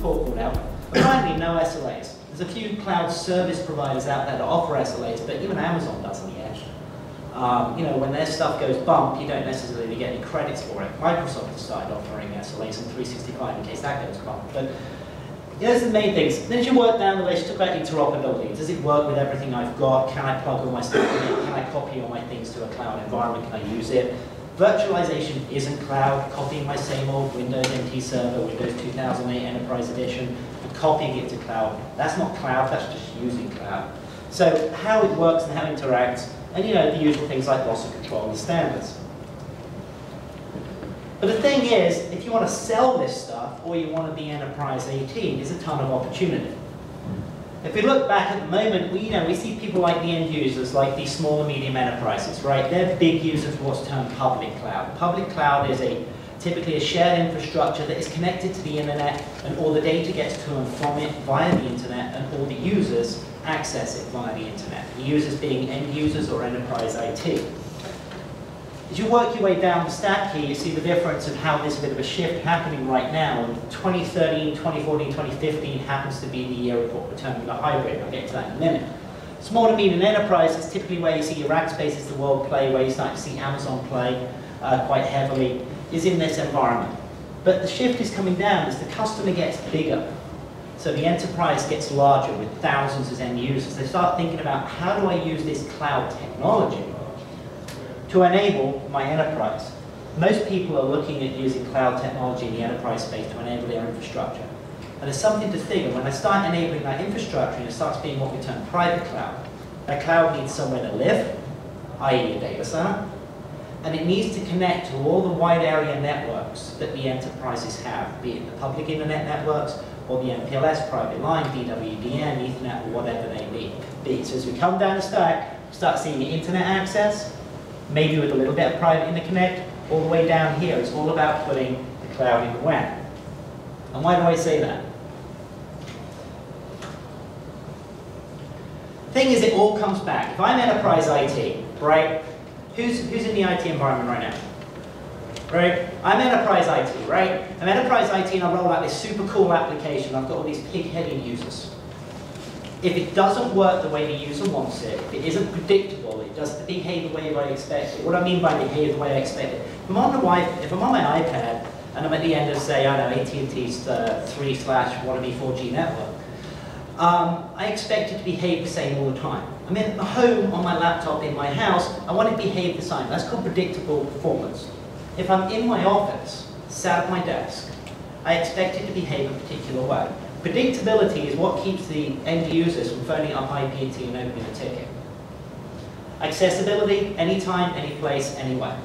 before called out, but finally no SLAs. There's a few cloud service providers out there that offer SLAs, but even Amazon doesn't yet. You know, when their stuff goes bump, you don't necessarily get any credits for it. Microsoft has started offering SLAs on 365 in case that goes bump. But those are the main things. Then as you work down the list, talk about interoperability. Does it work with everything I've got? Can I plug all my stuff in it? Can I copy all my things to a cloud environment? Can I use it? Virtualization isn't cloud. Copying my same old Windows NT Server, Windows 2008 Enterprise Edition, and copying it to cloud. That's not cloud, that's just using cloud. So how it works and how it interacts, and you know, the usual things like loss of control and standards. But the thing is, if you want to sell this stuff, or you want to be Enterprise 18, there's a ton of opportunity. If we look back at the moment, we see people like the end users, like these small and medium enterprises, right? They're big users of what's termed public cloud. Public cloud is typically a shared infrastructure that is connected to the internet, and all the data gets to and from it via the internet, and all the users access it via the internet. The users being end users or enterprise IT. As you work your way down the stack here, you see the difference of how there's a bit of a shift happening right now. And 2013, 2014, 2015 happens to be the year of what we're terming a hybrid. I'll get to that in a minute. Small to medium enterprise is typically where you see your Rackspace is the world play, where you start to see Amazon play quite heavily, is in this environment. But the shift is coming down as the customer gets bigger. So the enterprise gets larger with thousands of end users. They start thinking about, how do I use this cloud technology to enable my enterprise? Most people are looking at using cloud technology in the enterprise space to enable their infrastructure. And there's something to figure. When I start enabling that infrastructure, and it starts being what we term private cloud, that cloud needs somewhere to live, i.e. a data center, and it needs to connect to all the wide area networks that the enterprises have, be it the public internet networks, or the MPLS, private line, DWDM, Ethernet, or whatever they be. So as we come down the stack, we start seeing internet access, maybe with a little bit of private interconnect, all the way down here. It's all about putting the cloud in the WAN. And why do I say that? The thing is, it all comes back. If I'm enterprise IT, right? Who's in the IT environment right now? Right? I'm enterprise IT, right? I'm enterprise IT and I roll out this super cool application. I've got all these pig-headed users. If it doesn't work the way the user wants it, if it isn't predictable, it doesn't behave the way I expect it. What I mean by behave the way I expect it, if I'm on my iPad and I'm at the end of, say, I don't know, AT&T's 3/wannabe 4G network, I expect it to behave the same all the time. I'm at home on my laptop in my house, I want it to behave the same. That's called predictable performance. If I'm in my office, sat at my desk, I expect it to behave a particular way. Predictability is what keeps the end users from phoning up IP&T and opening a ticket. Accessibility, anytime, any place, anywhere.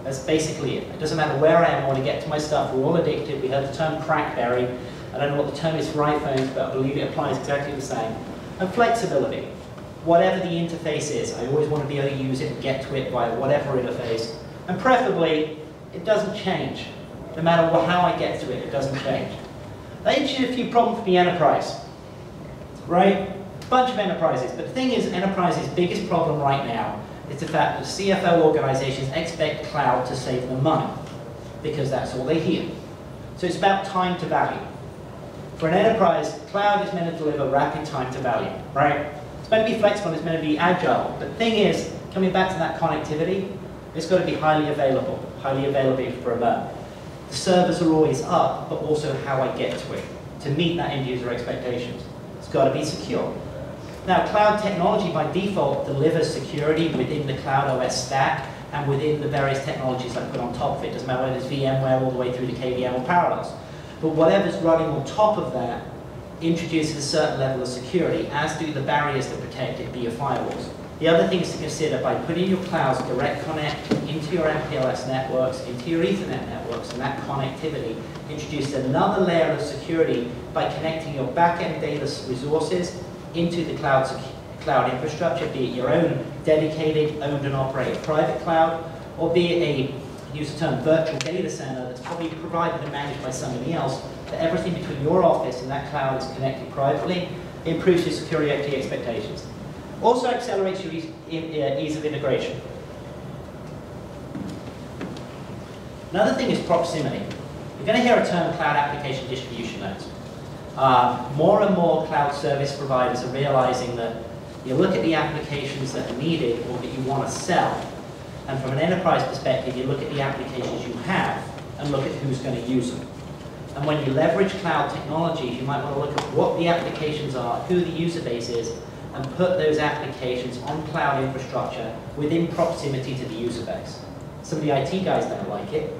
That's basically it. It doesn't matter where I am, I want to get to my stuff. We're all addicted. We heard the term crackberry. I don't know what the term is for iPhones, but I believe it applies exactly the same. And flexibility. Whatever the interface is, I always want to be able to use it and get to it via whatever interface. And preferably, it doesn't change. No matter how I get to it, it doesn't change. That introduces a few problems for the enterprise, right? A bunch of enterprises. But the thing is, enterprise's biggest problem right now is the fact that CFO organizations expect cloud to save them money, because that's all they hear. So it's about time to value. For an enterprise, cloud is meant to deliver rapid time to value, right? It's meant to be flexible, it's meant to be agile. But the thing is, coming back to that connectivity, it's got to be highly available for a moment. The servers are always up, but also how I get to it, to meet that end user expectations. It's got to be secure. Now, cloud technology by default delivers security within the Cloud OS stack and within the various technologies I put on top of it. It doesn't matter whether it's VMware all the way through to KVM or Parallels. But whatever's running on top of that introduces a certain level of security, as do the barriers that protect it, be your firewalls. The other things to consider, by putting your clouds direct connect into your MPLS networks, into your Ethernet networks, and that connectivity introduces another layer of security by connecting your back-end data resources into the cloud infrastructure, be it your own dedicated, owned and operated private cloud, or be it use the term virtual data center that's probably provided and managed by somebody else, that everything between your office and that cloud is connected privately, improves your security expectations. Also accelerates your ease of integration. Another thing is proximity. You're going to hear a term, cloud application distribution nodes. More and more cloud service providers are realizing that you look at the applications that are needed or that you want to sell, and from an enterprise perspective, you look at the applications you have and look at who's going to use them. And when you leverage cloud technologies, you might want to look at what the applications are, who the user base is, and put those applications on cloud infrastructure within proximity to the user base. Some of the IT guys don't like it,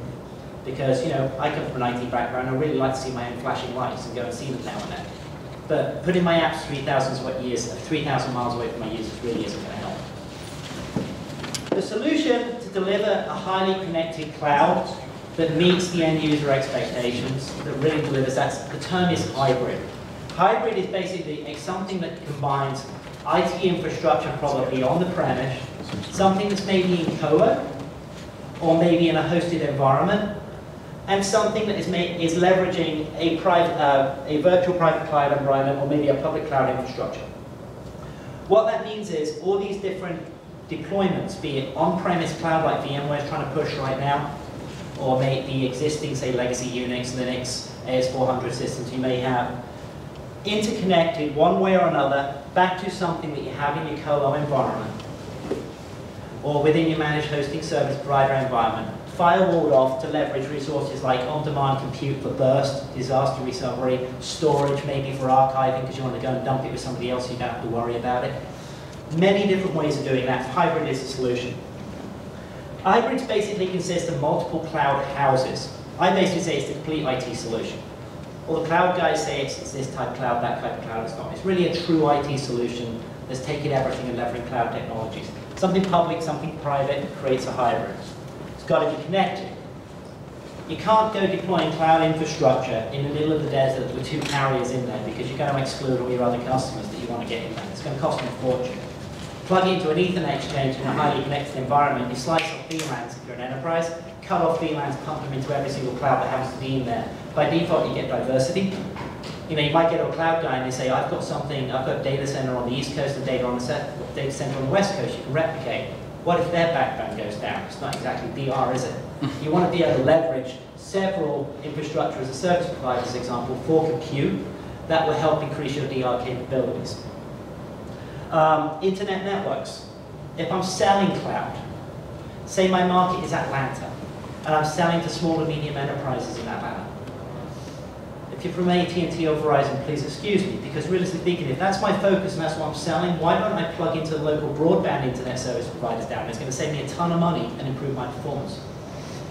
because I come from an IT background, I really like to see my own flashing lights and go and see them now and then. But putting my apps 3,000 miles away from my users really isn't going to help. The solution to deliver a highly connected cloud that meets the end user expectations, that really delivers that, the term is hybrid. Hybrid is basically something that combines IT infrastructure probably on the premise, something that's maybe in colo, or maybe in a hosted environment, and something that is leveraging a virtual private cloud environment or maybe a public cloud infrastructure. What that means is all these different deployments, be it on-premise cloud like VMware is trying to push right now, or the existing, say, legacy Unix, Linux, AS400 systems you may have, interconnected one way or another back to something that you have in your colo environment, or within your managed hosting service provider environment, firewalled off to leverage resources like on-demand compute for burst, disaster recovery, storage maybe for archiving because you want to go and dump it with somebody else so you don't have to worry about it. Many different ways of doing that. Hybrid is a solution. Hybrids basically consist of multiple cloud houses. I basically say it's the complete IT solution. All the cloud guys say it's this type of cloud, that type of cloud. It's not. It's really a true IT solution that's taking everything and leveraging cloud technologies. Something public, something private creates a hybrid. It's got to be connected. You can't go deploying cloud infrastructure in the middle of the desert with two carriers in there because you're going to exclude all your other customers that you want to get in there. It's going to cost them a fortune. Plug into an Ethernet exchange in a highly connected environment, you slice off VLANs if you're an enterprise, cut off VLANs, pump them into every single cloud that happens to be in there. By default, you get diversity. You might get to a cloud guy and they say, I've got a data center on the East Coast and data center on the West Coast, you can replicate. What if their backbone goes down? It's not exactly DR, is it? You want to be able to leverage several infrastructure as a service providers, for example, for compute that will help increase your DR capabilities. Internet networks. If I'm selling cloud, say my market is Atlanta, and I'm selling to small and medium enterprises in Atlanta. If you're from AT&T or Verizon, please excuse me, because realistically speaking, if that's my focus and that's what I'm selling, why don't I plug into the local broadband internet service providers down there? It's going to save me a ton of money and improve my performance.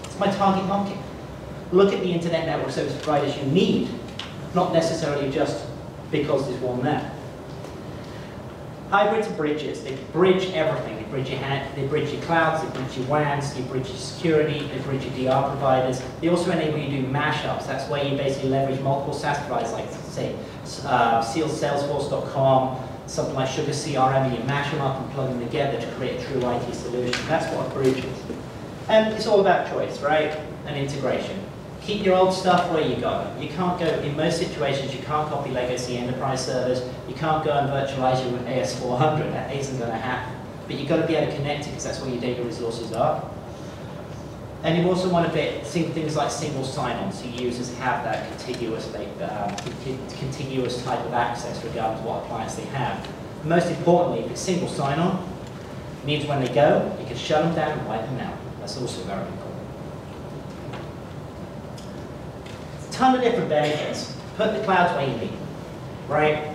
It's my target market. Look at the internet network service providers you need, not necessarily just because there's one there. Hybrids are bridges. They bridge everything. They bridge your clouds, they bridge your WANs, they bridge your security, they bridge your DR providers. They also enable you to do mashups. That's where you basically leverage multiple SaaS providers like, say, Salesforce.com, something like Sugar CRM, and you mash them up and plug them together to create a true IT solution. That's what a bridge is. And it's all about choice, right? And integration. Keep your old stuff where you got it. You can't go, in most situations, you can't copy legacy enterprise servers. You can't go and virtualize your AS400. That isn't going to happen. But you've got to be able to connect it because that's where your data resources are. And you also want to get things like single sign-on, so users have that contiguous type of access regardless of what appliance they have. And most importantly, if it's single sign-on, it means when they go, you can shut them down and wipe them out. That's also very important. Ton of different benefits. Put the clouds where you need them, right?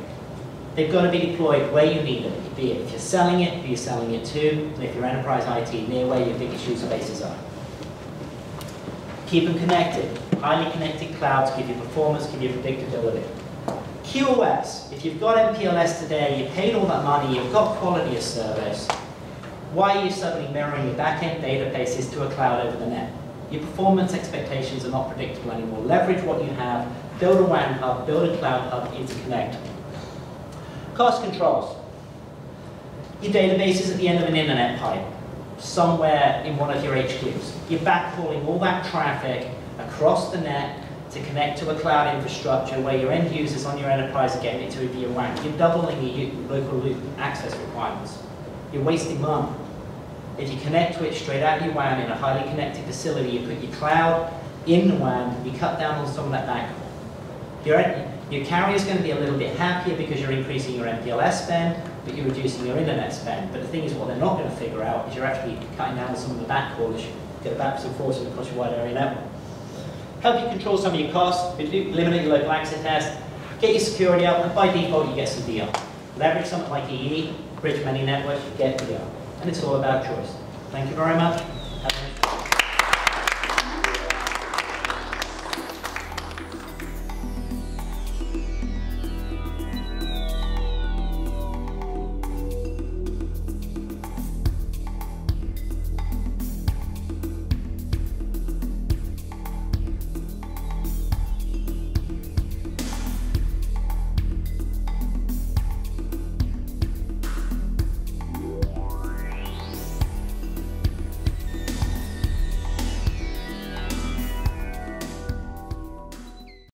They've got to be deployed where you need them, be it if you're selling it, who you're selling it to, and if you're enterprise IT, near where your biggest user bases are. Keep them connected. Highly connected clouds give you performance, give you predictability. QoS, if you've got MPLS today, you paid all that money, you've got quality of service, why are you suddenly mirroring your back-end databases to a cloud over the net? Your performance expectations are not predictable anymore. Leverage what you have, build a WAN hub, build a cloud hub, interconnect. Cost controls. Your database is at the end of an internet pipe, somewhere in one of your HQs. You're backhauling all that traffic across the net to connect to a cloud infrastructure where your end users on your enterprise are getting it to via WAN. You're doubling your local loop access requirements. You're wasting money. If you connect to it straight out of your WAN in a highly connected facility, you put your cloud in the WAN, you cut down on some of that backhaul. Your carrier is going to be a little bit happier because you're increasing your MPLS spend, but you're reducing your internet spend. But the thing is, what they're not going to figure out is you're actually cutting down on some of the backhaul as you get backwards and forwards across your wide area network. Help you control some of your costs, eliminate your local access test, get your security up, and by default you get some DR. Leverage something like EE, bridge many networks, you get DR. And it's all about choice. Thank you very much. Have a nice